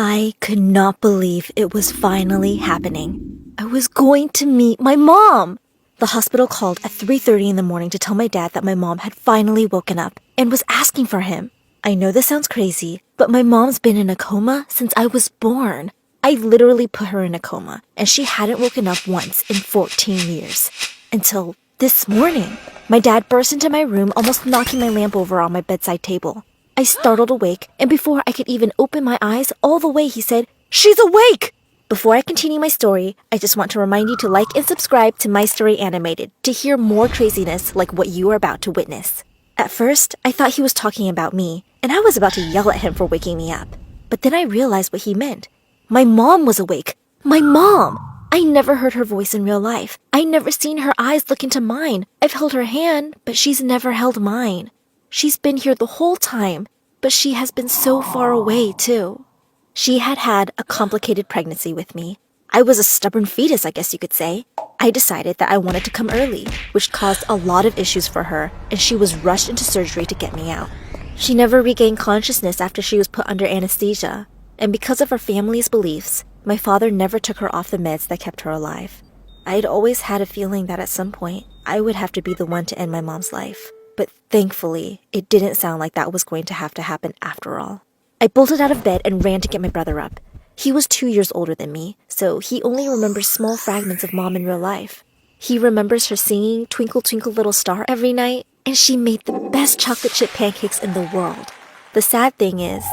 I could not believe it was finally happening. I was going to meet my mom. The hospital called at 3:30 in the morning to tell my dad that my mom had finally woken up and was asking for him. I know this sounds crazy, but my mom's been in a coma since I was born. I literally put her in a coma, and she hadn't woken up once in 14 years. Until this morning. My dad burst into my room, almost knocking my lamp over on my bedside table. I startled awake, and before I could even open my eyes all the way, he said, "She's awake!" Before I continue my story, I just want to remind you to like and subscribe to My Story Animated to hear more craziness like what you are about to witness. At first, I thought he was talking about me, and I was about to yell at him for waking me up. But then I realized what he meant. My mom was awake. My mom! I never heard her voice in real life. I never seen her eyes look into mine. I've held her hand, but she's never held mine. She's been here the whole time, but she has been so far away, too. She had had a complicated pregnancy with me. I was a stubborn fetus, I guess you could say. I decided that I wanted to come early, which caused a lot of issues for her, and she was rushed into surgery to get me out. She never regained consciousness after she was put under anesthesia, and because of her family's beliefs, my father never took her off the meds that kept her alive. I'd always had a feeling that at some point, I would have to be the one to end my mom's life. But thankfully, it didn't sound like that was going to happen after all. I bolted out of bed and ran to get my brother up. He was 2 years older than me, so he only remembers small fragments of mom in real life. He remembers her singing Twinkle Twinkle Little Star every night, and she made the best chocolate chip pancakes in the world. The sad thing is,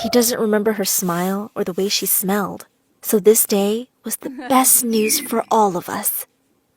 he doesn't remember her smile or the way she smelled. So this day was the best news for all of us.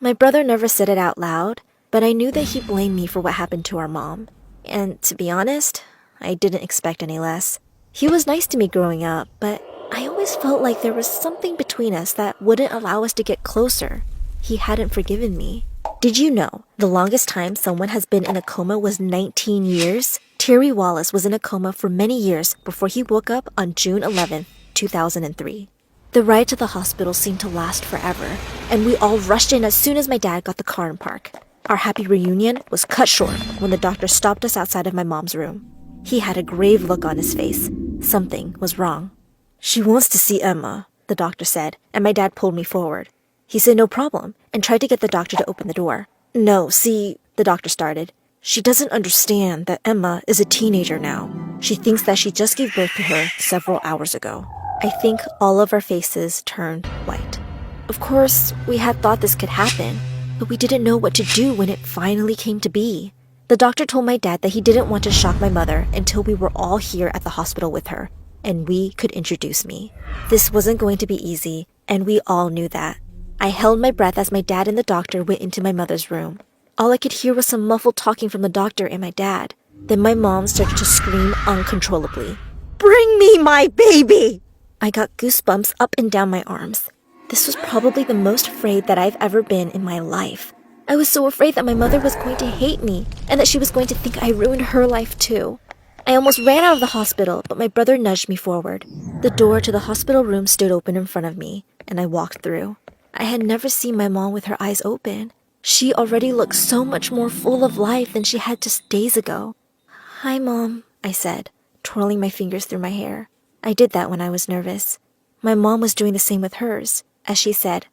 My brother never said it out loud, but I knew that he blamed me for what happened to our mom. And to be honest, I didn't expect any less. He was nice to me growing up, but I always felt like there was something between us that wouldn't allow us to get closer. He hadn't forgiven me. Did you know the longest time someone has been in a coma was 19 years? Terry Wallace was in a coma for many years before he woke up on June 11, 2003. The ride to the hospital seemed to last forever, and we all rushed in as soon as my dad got the car in park. Our happy reunion was cut short when the doctor stopped us outside of my mom's room. He had a grave look on his face. Something was wrong. "She wants to see Emma," the doctor said, and my dad pulled me forward. He said no problem and tried to get the doctor to open the door. "No, see," the doctor started. "She doesn't understand that Emma is a teenager now. She thinks that she just gave birth to her several hours ago." I think all of our faces turned white. Of course, we had thought this could happen, but we didn't know what to do when it finally came to be. The doctor told my dad that he didn't want to shock my mother until we were all here at the hospital with her, and we could introduce me. This wasn't going to be easy, and we all knew that. I held my breath as my dad and the doctor went into my mother's room. All I could hear was some muffled talking from the doctor and my dad. Then my mom started to scream uncontrollably. "Bring me my baby!" I got goosebumps up and down my arms. This was probably the most afraid that I've ever been in my life. I was so afraid that my mother was going to hate me and that she was going to think I ruined her life too. I almost ran out of the hospital, but my brother nudged me forward. The door to the hospital room stood open in front of me, and I walked through. I had never seen my mom with her eyes open. She already looked so much more full of life than she had just days ago. "Hi, Mom," I said, twirling my fingers through my hair. I did that when I was nervous. My mom was doing the same with hers, as she said,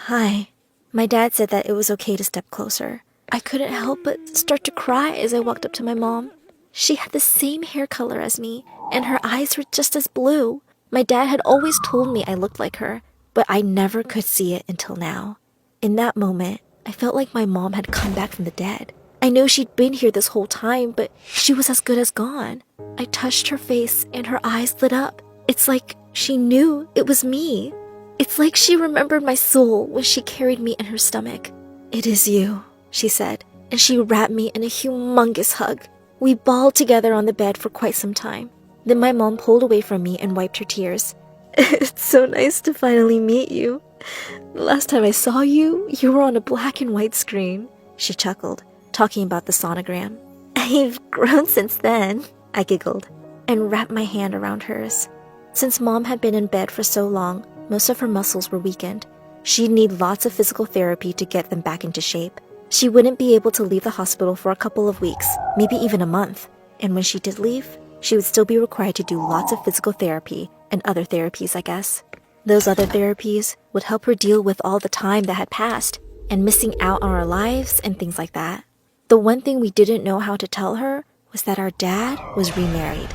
"Hi." My dad said that it was okay to step closer. I couldn't help but start to cry as I walked up to my mom. She had the same hair color as me, and her eyes were just as blue. My dad had always told me I looked like her, but I never could see it until now. In that moment, I felt like my mom had come back from the dead. I know she'd been here this whole time, but she was as good as gone. I touched her face and her eyes lit up. It's like she knew it was me. It's like she remembered my soul when she carried me in her stomach. "It is you," she said, and she wrapped me in a humongous hug. We bawled together on the bed for quite some time. Then my mom pulled away from me and wiped her tears. "It's so nice to finally meet you. The last time I saw you, you were on a black and white screen," she chuckled, talking about the sonogram. "I've grown since then," I giggled, and wrapped my hand around hers. Since Mom had been in bed for so long, most of her muscles were weakened. She'd need lots of physical therapy to get them back into shape. She wouldn't be able to leave the hospital for a couple of weeks, maybe even a month. And when she did leave, she would still be required to do lots of physical therapy and other therapies, I guess. Those other therapies would help her deal with all the time that had passed and missing out on our lives and things like that. The one thing we didn't know how to tell her was that our dad was remarried.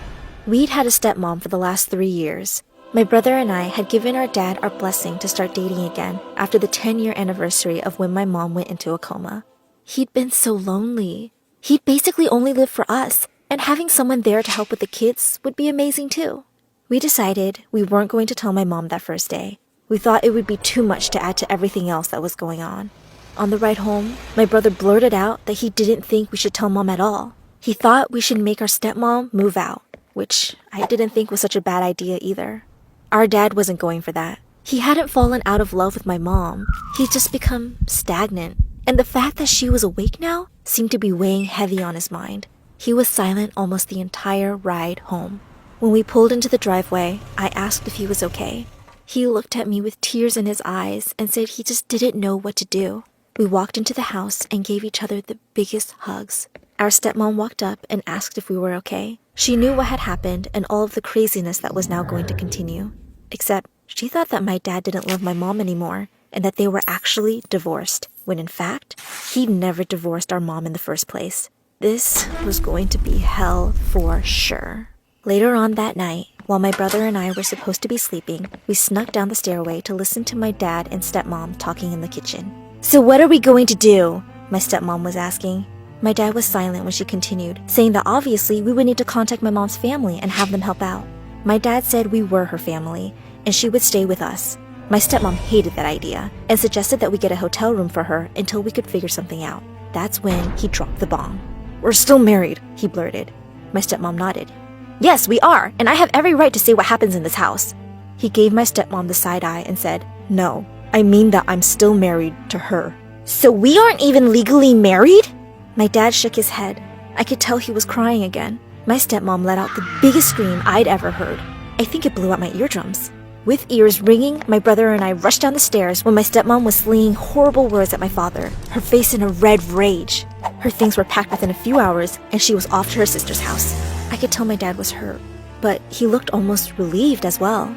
We'd had a stepmom for the last 3 years. My brother and I had given our dad our blessing to start dating again after the 10-year anniversary of when my mom went into a coma. He'd been so lonely. He'd basically only lived for us, and having someone there to help with the kids would be amazing too. We decided we weren't going to tell my mom that first day. We thought it would be too much to add to everything else that was going on. On the ride home, my brother blurted out that he didn't think we should tell mom at all. He thought we should make our stepmom move out, which I didn't think was such a bad idea either. Our dad wasn't going for that. He hadn't fallen out of love with my mom. He'd just become stagnant. And the fact that she was awake now seemed to be weighing heavy on his mind. He was silent almost the entire ride home. When we pulled into the driveway, I asked if he was okay. He looked at me with tears in his eyes and said he just didn't know what to do. We walked into the house and gave each other the biggest hugs. Our stepmom walked up and asked if we were okay. She knew what had happened and all of the craziness that was now going to continue. Except she thought that my dad didn't love my mom anymore and that they were actually divorced, when in fact, he'd never divorced our mom in the first place. This was going to be hell for sure. Later on that night, while my brother and I were supposed to be sleeping, we snuck down the stairway to listen to my dad and stepmom talking in the kitchen. "So what are we going to do?" my stepmom was asking. My dad was silent when she continued, saying that obviously we would need to contact my mom's family and have them help out. My dad said we were her family, and she would stay with us. My stepmom hated that idea and suggested that we get a hotel room for her until we could figure something out. That's when he dropped the bomb. "We're still married," he blurted. My stepmom nodded. "Yes, we are, and I have every right to say what happens in this house." He gave my stepmom the side eye and said, "No, I mean that I'm still married to her." "So we aren't even legally married?" My dad shook his head. I could tell he was crying again. My stepmom let out the biggest scream I'd ever heard. I think it blew out my eardrums. With ears ringing, my brother and I rushed down the stairs when my stepmom was slinging horrible words at my father, her face in a red rage. Her things were packed within a few hours, and she was off to her sister's house. I could tell my dad was hurt, but he looked almost relieved as well.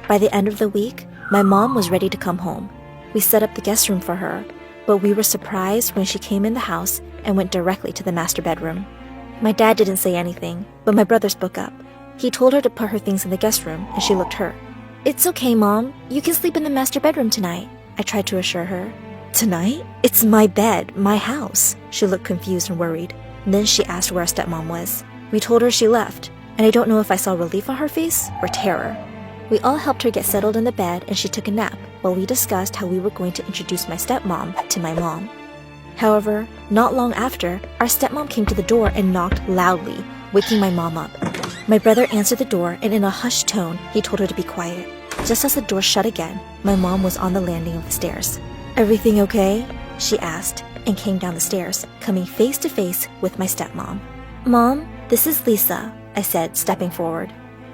By the end of the week, my mom was ready to come home. We set up the guest room for her, but we were surprised when she came in the house and went directly to the master bedroom. My dad didn't say anything, but my brother spoke up. He told her to put her things in the guest room, and she looked hurt. "It's okay, Mom. You can sleep in the master bedroom tonight," I tried to assure her. "Tonight? It's my bed, my house." She looked confused and worried. Then she asked where our stepmom was. We told her she left, and I don't know if I saw relief on her face or terror. We all helped her get settled in the bed, and she took a nap while we discussed how we were going to introduce my stepmom to my mom. However, not long after, our stepmom came to the door and knocked loudly, waking my mom up. My brother answered the door, and in a hushed tone, he told her to be quiet. Just as the door shut again, my mom was on the landing of the stairs. "Everything okay?" she asked, and came down the stairs, coming face to face with my stepmom. "Mom, this is Lisa," I said, stepping forward.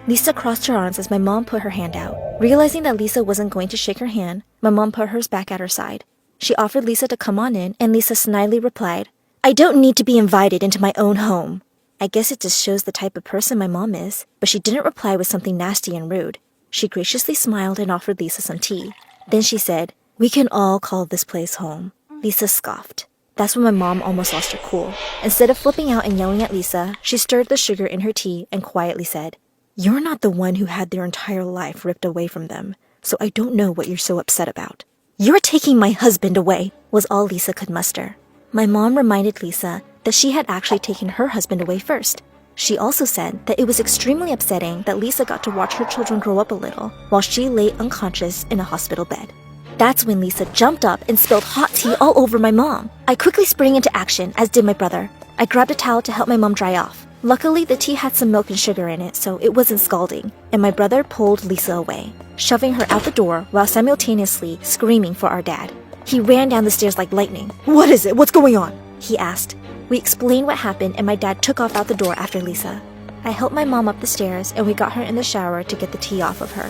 Lisa crossed her arms as my mom put her hand out. Realizing that Lisa wasn't going to shake her hand, my mom put hers back at her side. She offered Lisa to come on in, and Lisa snidely replied, "I don't need to be invited into my own home." I guess it just shows the type of person my mom is, but she didn't reply with something nasty and rude. She graciously smiled and offered Lisa some tea. Then she said, "We can all call this place home." Lisa scoffed. That's when my mom almost lost her cool. Instead of flipping out and yelling at Lisa, she stirred the sugar in her tea and quietly said, "You're not the one who had their entire life ripped away from them, so I don't know what you're so upset about." "You're taking my husband away," was all Lisa could muster. My mom reminded Lisa that she had actually taken her husband away first. She also said that it was extremely upsetting that Lisa got to watch her children grow up a little while she lay unconscious in a hospital bed. That's when Lisa jumped up and spilled hot tea all over my mom. I quickly sprang into action, as did my brother. I grabbed a towel to help my mom dry off. Luckily, the tea had some milk and sugar in it, so it wasn't scalding, and my brother pulled Lisa away, shoving her out the door while simultaneously screaming for our dad. He ran down the stairs like lightning. "What is it? What's going on?" he asked. We explained what happened, and my dad took off out the door after Lisa. I helped my mom up the stairs, and we got her in the shower to get the tea off of her.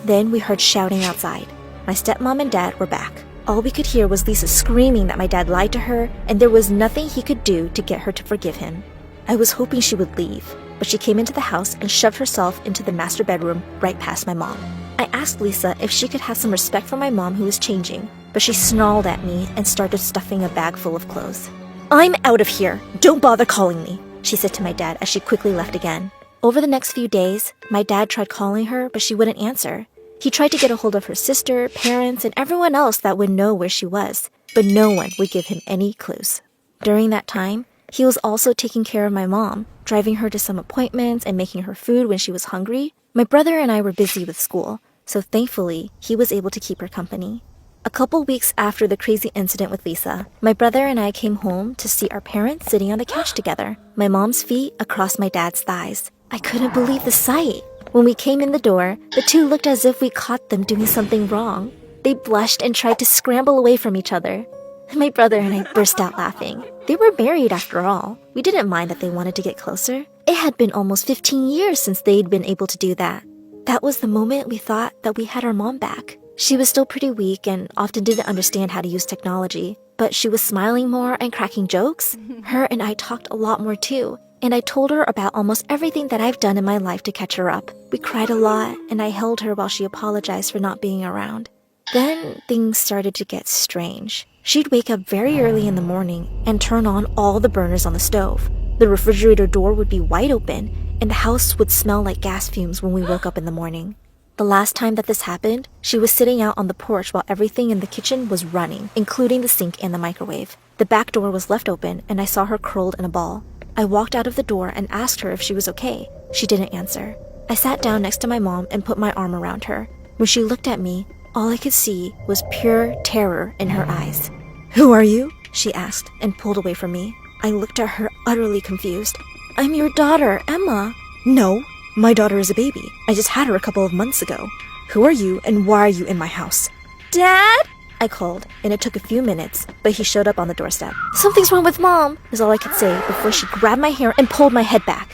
Then we heard shouting outside. My stepmom and dad were back. All we could hear was Lisa screaming that my dad lied to her, and there was nothing he could do to get her to forgive him. I was hoping she would leave, but she came into the house and shoved herself into the master bedroom right past my mom. I asked Lisa if she could have some respect for my mom who was changing, but she snarled at me and started stuffing a bag full of clothes. "I'm out of here. Don't bother calling me," she said to my dad as she quickly left again. Over the next few days, my dad tried calling her, but she wouldn't answer. He tried to get a hold of her sister, parents, and everyone else that would know where she was, but no one would give him any clues. During that time, he was also taking care of my mom, driving her to some appointments and making her food when she was hungry. My brother and I were busy with school, so thankfully, he was able to keep her company. A couple weeks after the crazy incident with Lisa, my brother and I came home to see our parents sitting on the couch together, my mom's feet across my dad's thighs. I couldn't believe the sight. When we came in the door, the two looked as if we caught them doing something wrong. They blushed and tried to scramble away from each other. My brother and I burst out laughing. They were married after all. We didn't mind that they wanted to get closer. It had been almost 15 years since they'd been able to do that. That was the moment we thought that we had our mom back. She was still pretty weak and often didn't understand how to use technology, but she was smiling more and cracking jokes. Her and I talked a lot more too, and I told her about almost everything that I've done in my life to catch her up. We cried a lot, and I held her while she apologized for not being around. Then things started to get strange. She'd wake up very early in the morning and turn on all the burners on the stove. The refrigerator door would be wide open, and the house would smell like gas fumes when we woke up in the morning. The last time that this happened, she was sitting out on the porch while everything in the kitchen was running, including the sink and the microwave. The back door was left open, and I saw her curled in a ball. I walked out of the door and asked her if she was okay. She didn't answer. I sat down next to my mom and put my arm around her. When she looked at me, all I could see was pure terror in her eyes. "Who are you?" she asked and pulled away from me. I looked at her utterly confused. "I'm your daughter, Emma." "No, my daughter is a baby. I just had her a couple of months ago. Who are you and why are you in my house?" "Dad?" I called, and it took a few minutes, but he showed up on the doorstep. "Something's wrong with Mom," is all I could say before she grabbed my hair and pulled my head back.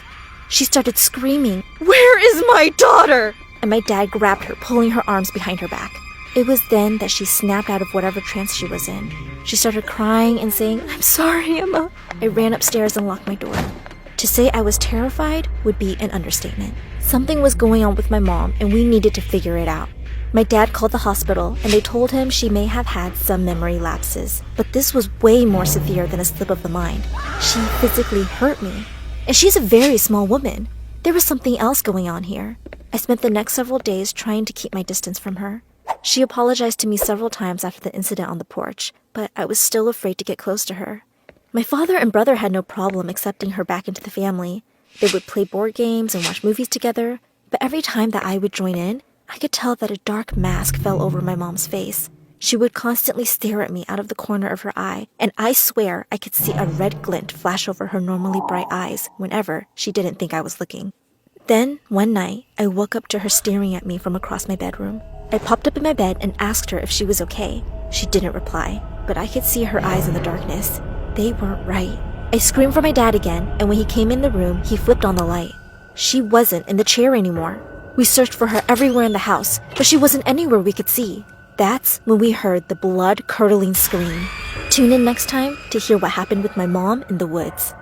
She started screaming, "Where is my daughter?" And my dad grabbed her, pulling her arms behind her back. It was then that she snapped out of whatever trance she was in. She started crying and saying, "I'm sorry, Emma." I ran upstairs and locked my door. To say I was terrified would be an understatement. Something was going on with my mom, and we needed to figure it out. My dad called the hospital, and they told him she may have had some memory lapses. But this was way more severe than a slip of the mind. She physically hurt me. And she's a very small woman. There was something else going on here. I spent the next several days trying to keep my distance from her. She apologized to me several times after the incident on the porch, but I was still afraid to get close to her. My father and brother had no problem accepting her back into the family. They would play board games and watch movies together, but every time that I would join in, I could tell that a dark mask fell over my mom's face. She would constantly stare at me out of the corner of her eye, and I swear I could see a red glint flash over her normally bright eyes whenever she didn't think I was looking. Then, one night, I woke up to her staring at me from across my bedroom. I popped up in my bed and asked her if she was okay. She didn't reply, but I could see her eyes in the darkness. They weren't right. I screamed for my dad again, and when he came in the room, he flipped on the light. She wasn't in the chair anymore. We searched for her everywhere in the house, but she wasn't anywhere we could see. That's when we heard the blood-curdling scream. Tune in next time to hear what happened with my mom in the woods.